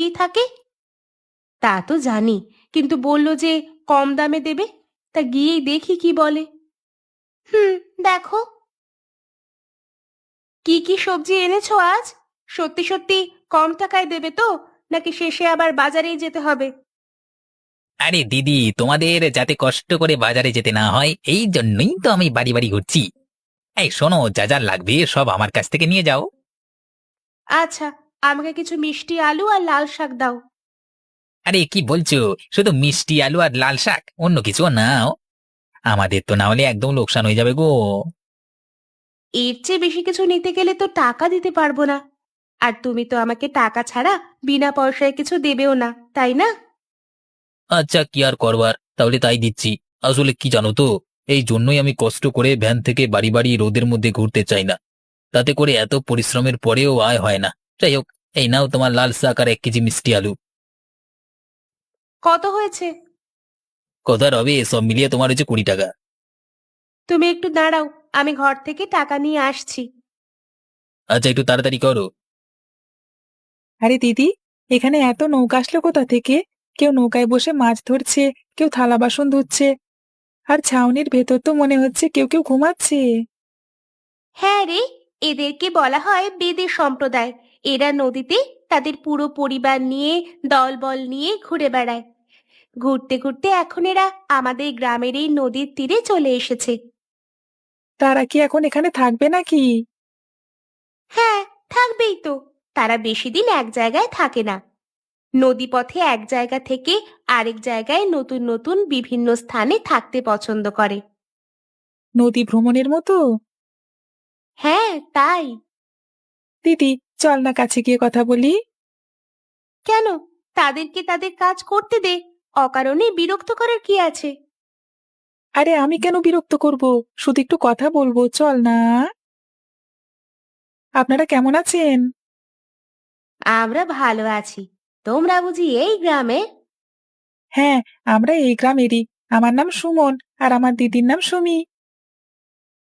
কি থাকে? তা তো জানি, কিন্তু বলল যে কম দামে দেবে। তা গিয়েই দেখি কি বলে। হুম, দেখো কি কি সবজি এনেছো আজ। সত্যি সত্যি কম টাকায় দেবে তো, নাকি শেষে আবার বাজারেই যেতে হবে? আরে দিদি, তোমাদের যাতে কষ্ট করে বাজারে যেতে না হয় এই জন্যই তো আমি বাড়ি বাড়ি ঘুরছি। এই শোনো, যা যা লাগবে সব আমার কাছ থেকে নিয়ে যাও। আচ্ছা, আমাকে কিছু মিষ্টি আলু আর লাল শাক দাও। আরে কি বলছো, শুধু মিষ্টি আলু আর লাল শাক, অন্য কিছু নাও? আমাদের তো না হলে একদম লোকসান হয়ে যাবে গো। এর চেয়ে বেশি কিছু নিতে গেলে তো টাকা দিতে পারবো না। আর তুমি তো আমাকে টাকা ছাড়া বিনা পয়সায় কিছু দেবেও না, তাই না? আচ্ছা, কি আর করবার, তাহলে তাই দিচ্ছি। আসলে কি জানো তো, এই জন্যই আমি কষ্ট করে ভ্যান থেকে বাড়ি বাড়ি রোদের মধ্যে ঘুরতে চাই না। তাতে করে এত পরিশ্রমের পরেও আয় হয় না। যাই হোক, এই নাও তোমার লাল শাক আর 1 কেজি মিষ্টি আলু। কত হয়েছে? কোথায় হবে, সব মিলিয়ে তোমার হচ্ছে 20 টাকা। তুমি একটু দাঁড়াও, আমি ঘর থেকে টাকা নিয়ে আসছি। আচ্ছা, একটু তাড়াতাড়ি করো। আরে দিদি, এখানে এত নৌকা আসলো কোথা থেকে? কেউ নৌকায় বসে মাছ ধরছে, কেউ থালা বাসন ধুচ্ছে, আর ছাউনির ভেতর তো মনে হচ্ছে কেউ কেউ ঘুমাচ্ছে। হ্যাঁ রে, এদেরকে বলা হয় বেদে সম্প্রদায়। এরা নদীতে তাদের পুরো পরিবার নিয়ে, দলবল নিয়ে ঘুরে বেড়ায়। ঘুরতে ঘুরতে এখন এরা আমাদের গ্রামের এই নদীর তীরে চলে এসেছে। তারা কি এখন এখানে থাকবে নাকি? হ্যাঁ, থাকবেই তো। তারা বেশি দিন এক জায়গায় থাকে না। নদীপথে এক জায়গা থেকে আরেক জায়গায় নতুন নতুন বিভিন্ন স্থানে থাকতে পছন্দ করে। নদী ভ্রমণের মতো? হ্যাঁ, তাই। দিদি, চল না কাছে গিয়ে কথা বলি। কেন? তাদেরকে তাদের কাজ করতে দে। অকারণে বিরক্ত করার কি আছে? আরে আমি কেন বিরক্ত করব? শুধু একটু কথা বলবো, চল না। আপনারা কেমন আছেন? আমরা ভালো আছি। তোমরা বুঝি এই গ্রামে? হ্যাঁ, আমরা এই গ্রামেরই। আমার নাম সুমন, আর আমার দিদির নাম সুমি।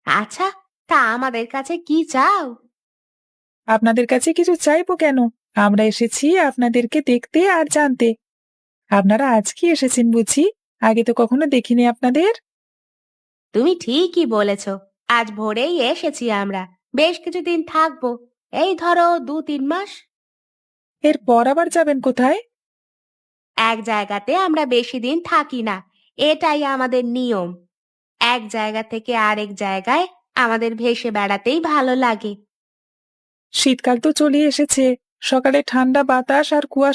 আচ্ছা, তা আমাদের কাছে কি চাও? আপনাদের কাছে কিছু চাইবো কেন? আমরা এসেছি আপনাদেরকে দেখতে আর জানতে। আপনারা আজকে এসেছেন বুঝি? আগে তো কখনো দেখিনি আপনাদের। তুমি ঠিকই বলেছ। আজ ভোরেই এসেছি আমরা। বেশ কিছুদিন থাকবো। এই ধরো 2-3 মাস। এরপর আবার যাবেন কোথায়? এক জায়গাতে আমরা বেশি দিন থাকি না। এটাই আমাদের নিয়ম। এক জায়গা থেকে আরেক জায়গায় আমাদের ভেসে বেড়াতেই ভালো লাগে। শীতকাল তো চলে এসেছে। সকালে ঠান্ডা বাতাস আর কুয়াশা